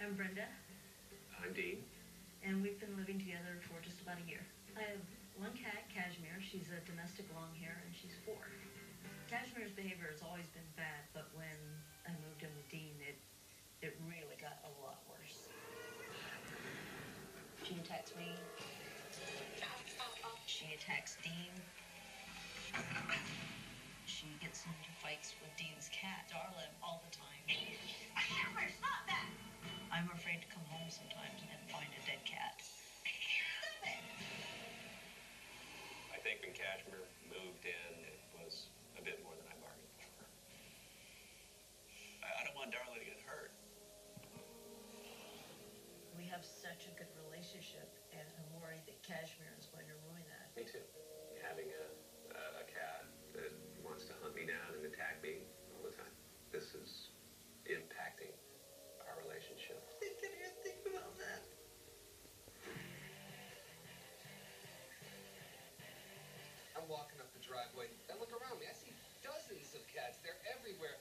I'm Brenda, I'm Dean. and we've been living together for just about a year. I have one cat, Cashmere. She's a domestic long hair, and she's 4. Cashmere's behavior has always been bad, but when I moved in with Dean, it really got a lot worse. She attacks me. She attacks Dean. She gets into fights with Dean's cat, Darla, all the time. Cashmere, stop that! I'm afraid to come home sometimes and find a dead cat. Stop it! I think when Cashmere moved in, it was a bit more than I bargained for. I don't want Darla to get hurt. We have such a good relationship, and I'm worried that Cashmere is going to ruin that. Me too. Having a cat that wants to hunt me down and attack me all the time. This is impacting our relationship. I can't even think about that. I'm walking up the driveway. I look around me. I see dozens of cats. They're everywhere.